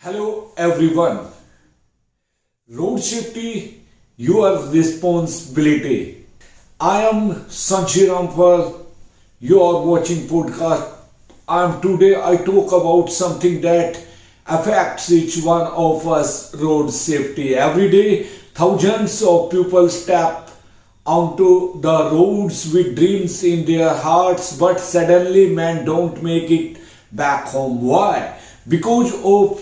Hello everyone. Road safety, your responsibility. I am Sanjay Rampal. You are watching podcast. Today I talk about something that affects each one of us, road safety. Every day thousands of people step onto the roads with dreams in their hearts, but suddenly men don't make it back home. Why? Because of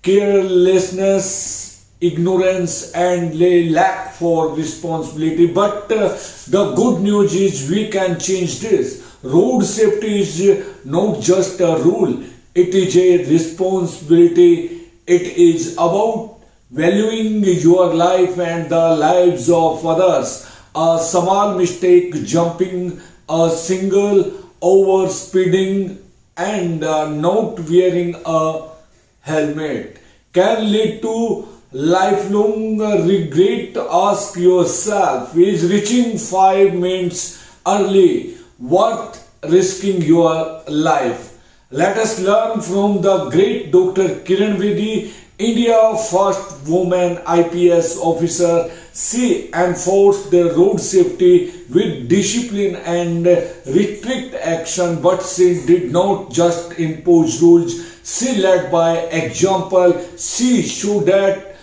carelessness, ignorance, and lack for responsibility. But the good news is we can change this. Road safety is not just a rule; it is a responsibility. It is about valuing your life and the lives of others. A small mistake, jumping, a single over speeding, and not wearing a helmet can lead to lifelong regret. Ask yourself, is reaching 5 minutes early worth risking your life? Let us learn from the great Dr. Kiran Bedi, India's first woman IPS officer. She enforced the road safety with discipline and restrict action, but she did not just impose rules. She led by example. She showed that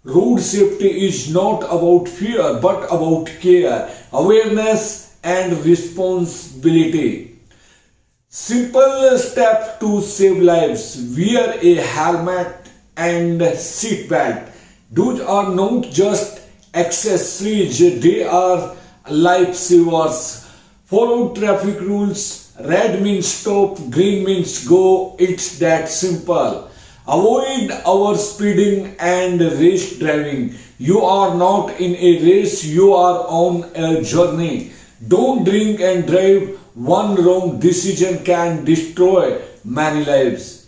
road safety is not about fear but about care, awareness, and responsibility. Simple step to save lives: wear a helmet and seat belt. Those are not just accessories, they are lifesavers. Follow traffic rules. Red means stop, green means go. It's that simple. Avoid overspeeding and race driving. You are not in a race, you are on a journey. Don't drink and drive. One wrong decision can destroy many lives.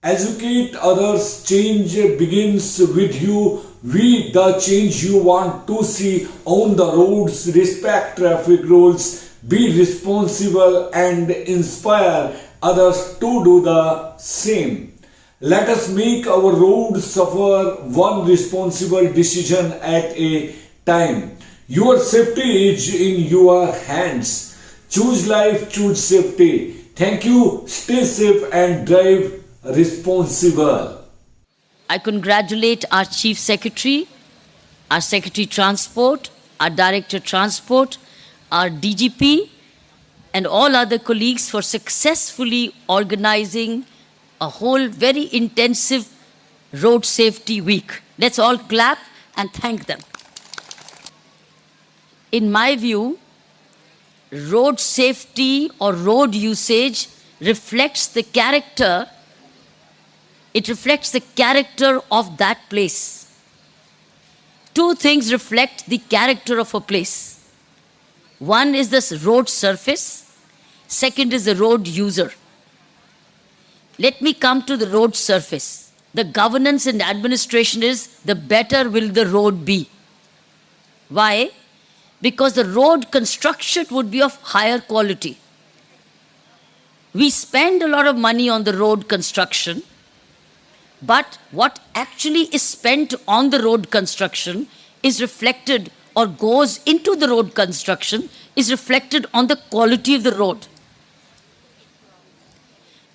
Educate others. Change begins with you. Be the change you want to see on the roads. Respect traffic rules. Be responsible and inspire others to do the same. Let us make our roads suffer one responsible decision at a time. Your safety is in your hands. Choose life, choose safety. Thank you. Stay safe and drive responsible. I congratulate our Chief Secretary, our Secretary Transport, our Director Transport, our DGP, and all other colleagues for successfully organizing a whole very intensive road safety week. Let's all clap and thank them. In my view, road safety or road usage reflects the character. It reflects the character of that place. Two things reflect the character of a place. One is the road surface, second is the road user. Let me come to the road surface. The governance and administration is the better will the road be. Why? Because the road construction would be of higher quality. We spend a lot of money on the road construction, but what actually is spent on the road construction is reflected or goes into the road construction is reflected on the quality of the road.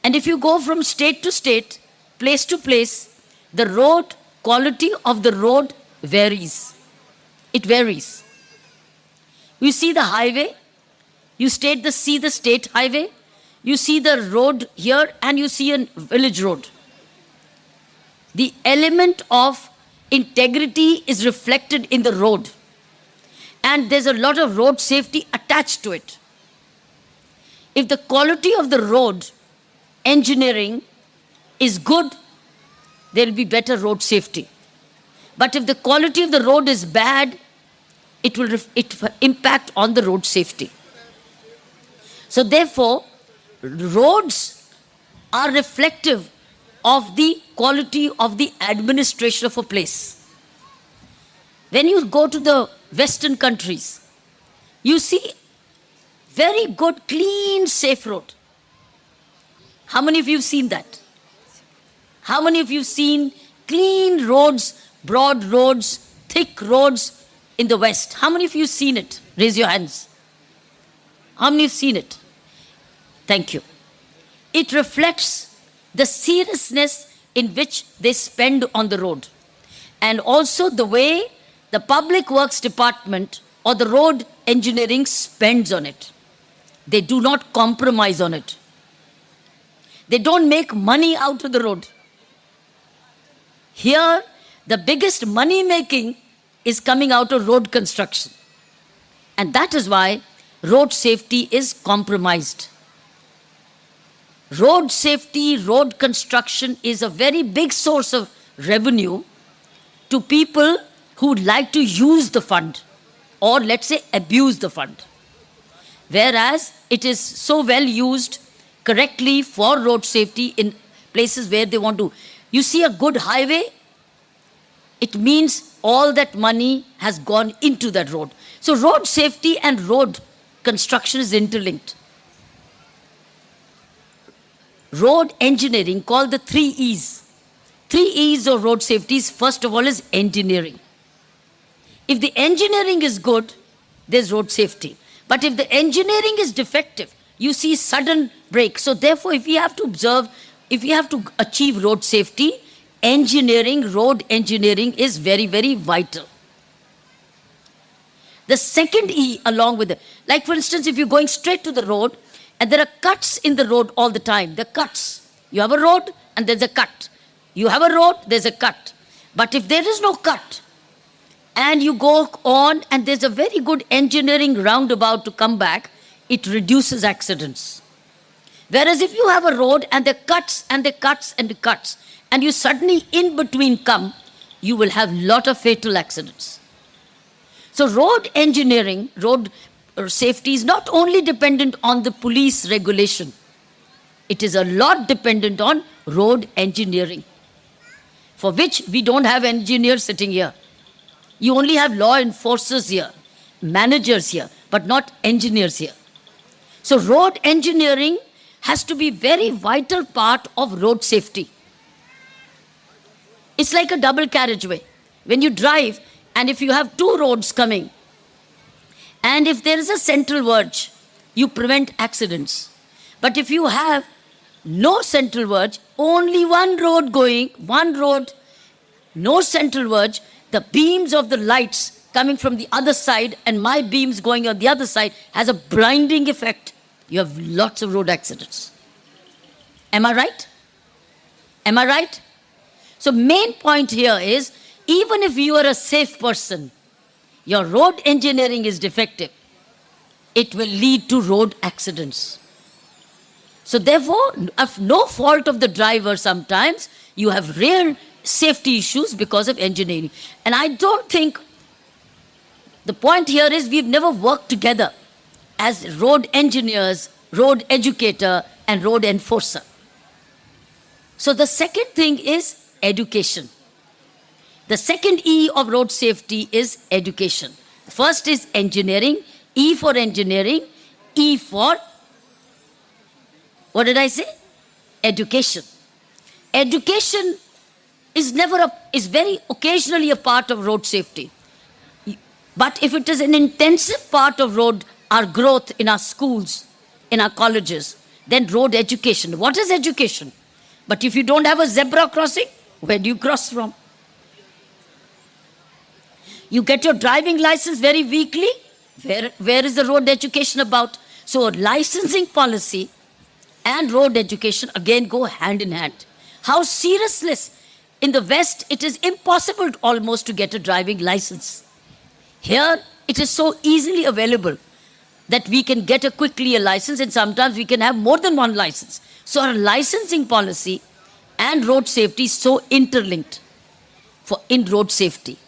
And if you go from state to state, place to place, the road quality of the road varies. It varies. You see the highway, you see the state highway, you see the road here, and you see a village road. The element of integrity is reflected in the road. And there's a lot of road safety attached to it. If the quality of the road engineering is good, there will be better road safety. But if the quality of the road is bad, it will impact on the road safety. So therefore, roads are reflective of the quality of the administration of a place. When you go to the Western countries, you see very good, clean, safe road. How many of you have seen that? How many of you seen clean roads, broad roads, thick roads in the West? How many of you seen it? Raise your hands. How many have seen it? Thank you. It reflects the seriousness in which they spend on the road, and also the way the Public Works Department or the road engineering spends on it. They do not compromise on it. They don't make money out of the road. Here, the biggest money making is coming out of road construction. And that is why road safety is compromised. Road safety, road construction is a very big source of revenue to people who would like to use the fund, or let's say abuse the fund. Whereas it is so well used correctly for road safety in places where they want to. You see a good highway, it means all that money has gone into that road. So road safety and road construction is interlinked. Road engineering, called the 3 E's. 3 E's of road safety is, first of all, is engineering. If the engineering is good, there's road safety. But if the engineering is defective, you see sudden break. So therefore, if we have to observe, if we have to achieve road safety, engineering, road engineering is very, very vital. The second E along with it, like for instance, if you're going straight to the road and there are cuts in the road all the time, the cuts. You have a road and there's a cut. You have a road, there's a cut. But if there is no cut and you go on and there's a very good engineering roundabout to come back, it reduces accidents. Whereas if you have a road and the cuts and the cuts and the cuts, and you suddenly in between come, you will have lot of fatal accidents. So road engineering, road safety is not only dependent on the police regulation, it is a lot dependent on road engineering, for which we don't have engineers sitting here. You only have law enforcers here, managers here, but not engineers here. So road engineering has to be very vital part of road safety. It's like a double carriageway. When you drive, and if you have 2 roads coming, and if there is a central verge, you prevent accidents. But if you have no central verge, only one road going, one road, no central verge, the beams of the lights coming from the other side and my beams going on the other side has a blinding effect. You have lots of road accidents. Am I right? Am I right? So main point here is, even if you are a safe person, your road engineering is defective, it will lead to road accidents. So therefore, of no fault of the driver sometimes, you have real safety issues because of engineering. And I don't think, the point here is we've never worked together as road engineers, road educator, and road enforcer. So the second thing is education. The second E of road safety is education. First is engineering, E for engineering, E for, what did I say? Education. Education is very occasionally a part of road safety. But if it is an intensive part of our growth in our schools, in our colleges, then road education. What is education? But if you don't have a zebra crossing, where do you cross from? You get your driving license very weakly. Where is the road education about? So licensing policy and road education again go hand in hand. How seriousness. In the West, it is impossible almost to get a driving license. Here, it is so easily available that we can get quickly a license, and sometimes we can have more than one license. So our licensing policy and road safety is so interlinked in road safety.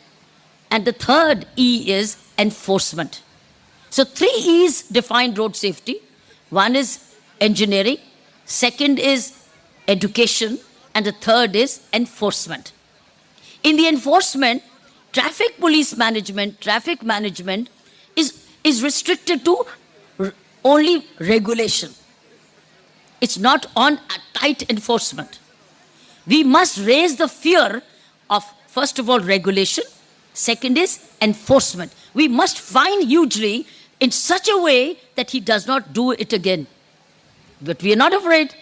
And the third E is enforcement. So 3 E's define road safety. One is engineering, second is education, and the third is enforcement. In the enforcement, traffic police management, traffic management is restricted to only regulation. It's not on a tight enforcement. We must raise the fear of, first of all, regulation. Second is enforcement. We must fine hugely in such a way that he does not do it again. But we are not afraid.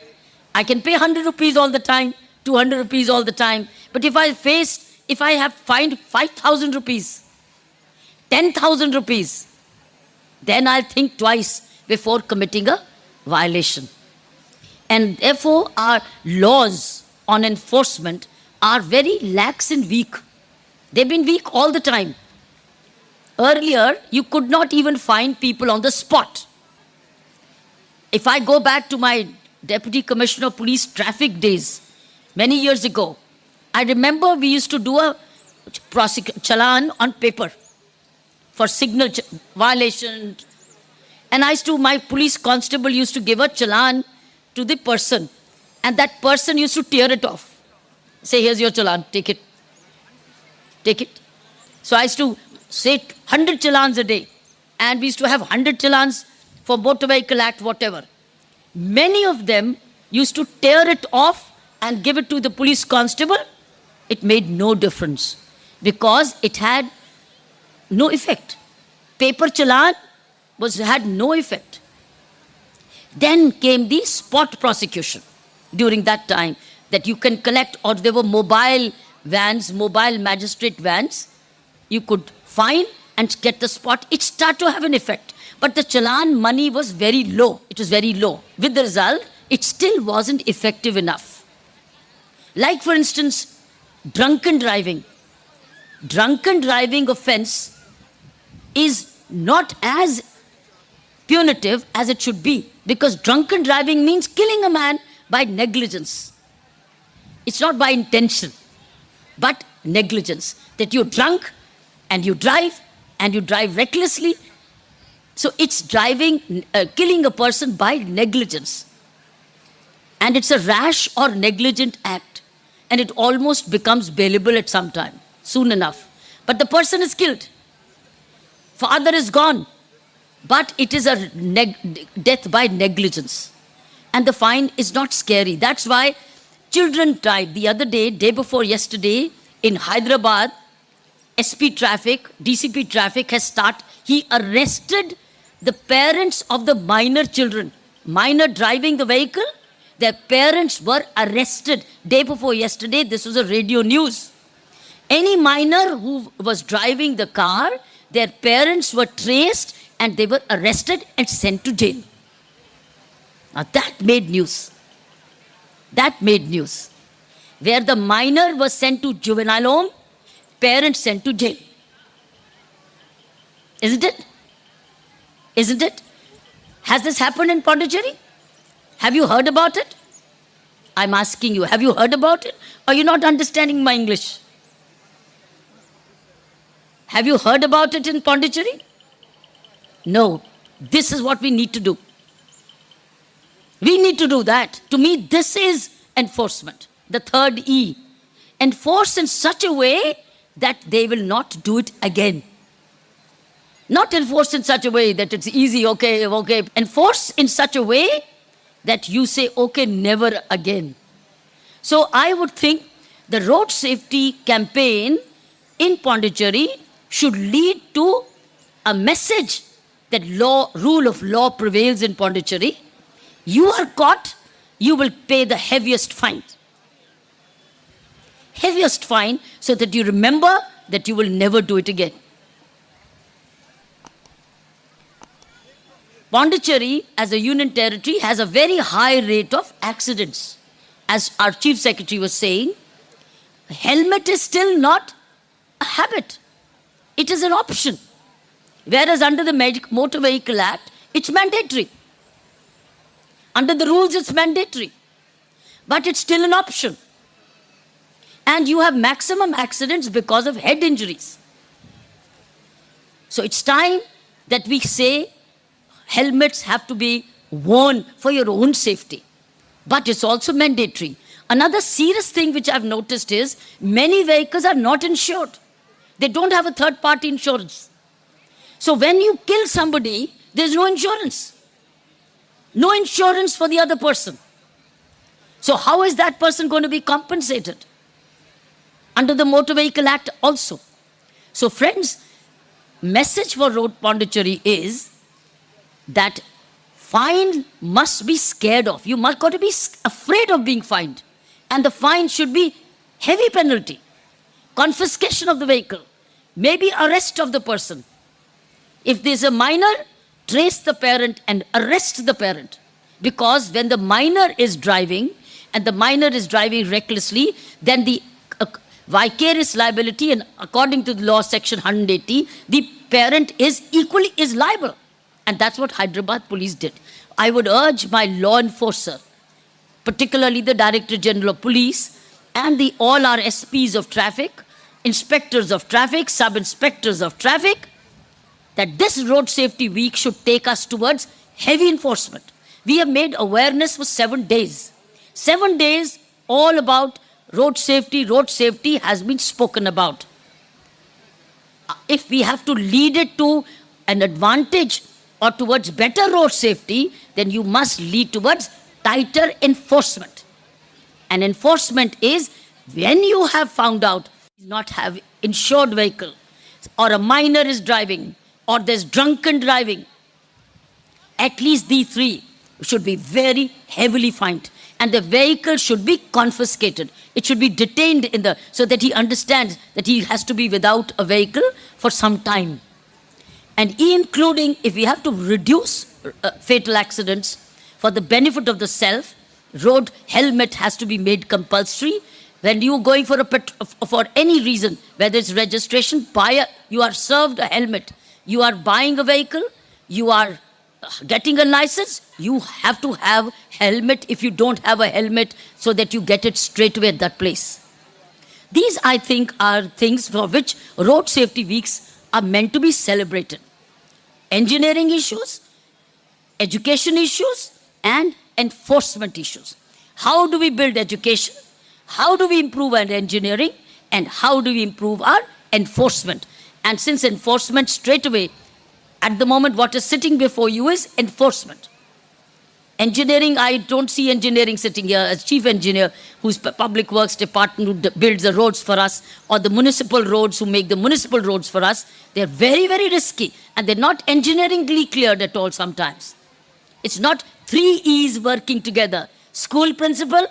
I can pay 100 rupees all the time, 200 rupees all the time. But if I have fined 5,000 rupees, 10,000 rupees, then I'll think twice before committing a violation. And therefore, our laws on enforcement are very lax and weak. They've been weak all the time. Earlier, you could not even find people on the spot. If I go back to my Deputy Commissioner of Police traffic days, many years ago, I remember we used to do a challan on paper for signal violation. And my police constable used to give a challan to the person. And that person used to tear it off. Say, here's your challan, take it. Take it. So I used to say 100 challans a day. And we used to have 100 challans for Motor Vehicle Act, whatever. Many of them used to tear it off and give it to the police constable. It made no difference because it had no effect. Paper challan had no effect. Then came the spot prosecution during that time, that you can collect, or there were mobile vans, mobile magistrate vans. You could fine and get the spot. It started to have an effect. But the challan money was very low. It was very low. With the result, it still wasn't effective enough. Like, for instance, drunken driving. Drunken driving offense is not as punitive as it should be, because drunken driving means killing a man by negligence. It's not by intention, but negligence. That you're drunk and you drive recklessly. So it's killing a person by negligence. And it's a rash or negligent act. And it almost becomes bailable at some time, soon enough. But the person is killed. Father is gone. But it is a death by negligence. And the fine is not scary. That's why children died. The other day, day before yesterday, in Hyderabad, SP traffic, DCP traffic has started. He arrested the parents of the minor children. Minor driving the vehicle, their parents were arrested. Day before yesterday, this was a radio news. Any minor who was driving the car, their parents were traced and they were arrested and sent to jail. Now that made news. That made news. Where the minor was sent to juvenile home, parents sent to jail. Isn't it? Isn't it? Has this happened in Pondicherry? Have you heard about it? I'm asking you, have you heard about it? Or are you not understanding my English? Have you heard about it in Pondicherry? No. This is what we need to do. We need to do that. To me, this is enforcement. The third E. Enforce in such a way that they will not do it again. Not enforce in such a way that it's easy, okay. Enforce in such a way that you say, okay, never again. So I would think the road safety campaign in Pondicherry should lead to a message that rule of law prevails in Pondicherry. You are caught, you will pay the heaviest fine. Heaviest fine, so that you remember that you will never do it again. Pondicherry, as a union territory, has a very high rate of accidents. As our Chief Secretary was saying, helmet is still not a habit. It is an option. Whereas under the Motor Vehicle Act, it's mandatory. Under the rules, it's mandatory. But it's still an option. And you have maximum accidents because of head injuries. So it's time that we say helmets have to be worn for your own safety. But it's also mandatory. Another serious thing which I've noticed is many vehicles are not insured. They don't have a third-party insurance. So when you kill somebody, there's no insurance. No insurance for the other person. So how is that person going to be compensated? Under the Motor Vehicle Act also. So friends, message for Road Pondicherry is that fine must be scared of. You must got to be afraid of being fined. And the fine should be heavy penalty. Confiscation of the vehicle. Maybe arrest of the person. If there's a minor, trace the parent and arrest the parent. Because when the minor is driving, and the minor is driving recklessly, then the vicarious liability, and according to the law section 180, the parent is liable. And that's what Hyderabad police did. I would urge my law enforcer, particularly the Director General of Police and all our SPs of traffic, inspectors of traffic, sub-inspectors of traffic, that this Road Safety Week should take us towards heavy enforcement. We have made awareness for 7 days. 7 days all about road safety has been spoken about. If we have to lead it to an advantage or towards better road safety, then you must lead towards tighter enforcement. And enforcement is when you have found out not have insured vehicle, or a minor is driving, or there's drunken driving, at least these three should be very heavily fined. And the vehicle should be confiscated. It should be detained so that he understands that he has to be without a vehicle for some time. And including, if we have to reduce fatal accidents for the benefit of the self, road helmet has to be made compulsory. When you are going for any reason, whether it's registration, you are served a helmet. You are buying a vehicle, you are getting a license, you have to have helmet if you don't have a helmet, so that you get it straight away at that place. These, I think, are things for which road safety weeks are meant to be celebrated. Engineering issues, education issues, and enforcement issues. How do we build education? How do we improve our engineering? And how do we improve our enforcement? And since enforcement straight away, at the moment, what is sitting before you is enforcement. Engineering, I don't see engineering sitting here as chief engineer, who's public works department who builds the roads for us, or the municipal roads who make the municipal roads for us. They're very, very risky, and they're not engineeringly cleared at all sometimes. It's not 3 E's working together. School principal,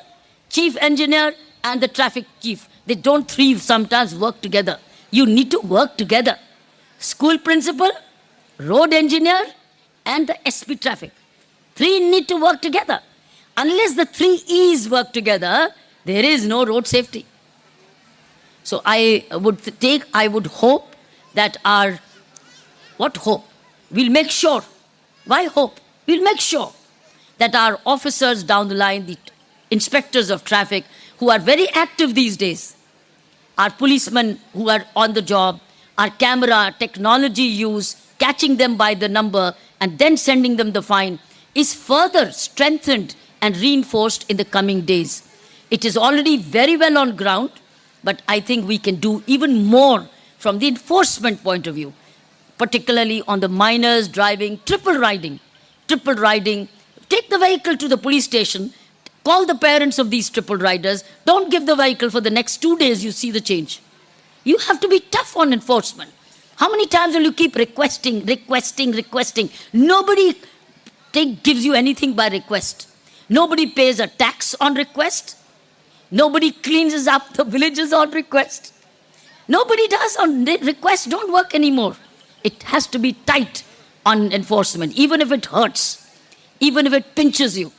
chief engineer, and the traffic chief. They don't 3 sometimes work together. You need to work together. School principal, road engineer, and the SP traffic. 3 need to work together. Unless the 3 E's work together, there is no road safety. So I would hope that what hope? We'll make sure. Why hope? We'll make sure that our officers down the line, the inspectors of traffic, who are very active these days, our policemen who are on the job, our camera, technology use, catching them by the number and then sending them the fine, is further strengthened and reinforced in the coming days. It is already very well on ground, but I think we can do even more from the enforcement point of view, particularly on the minors driving, triple riding. Take the vehicle to the police station, call the parents of these triple riders, don't give the vehicle for the next 2 days, you see the change. You have to be tough on enforcement. How many times will you keep requesting? Nobody gives you anything by request. Nobody pays a tax on request. Nobody cleans up the villages on request. Nobody does on request, don't work anymore. It has to be tight on enforcement, even if it hurts, even if it pinches you.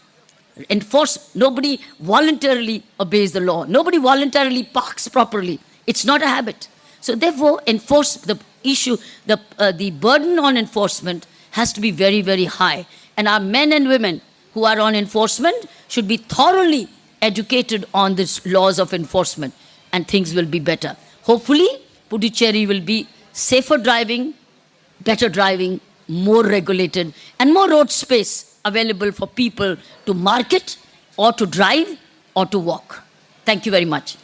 Nobody voluntarily obeys the law. Nobody voluntarily parks properly. It's not a habit. So therefore, the burden on enforcement has to be very, very high. And our men and women who are on enforcement should be thoroughly educated on these laws of enforcement, and things will be better. Hopefully, Puducherry will be safer driving, better driving, more regulated, and more road space available for people to market or to drive or to walk. Thank you very much.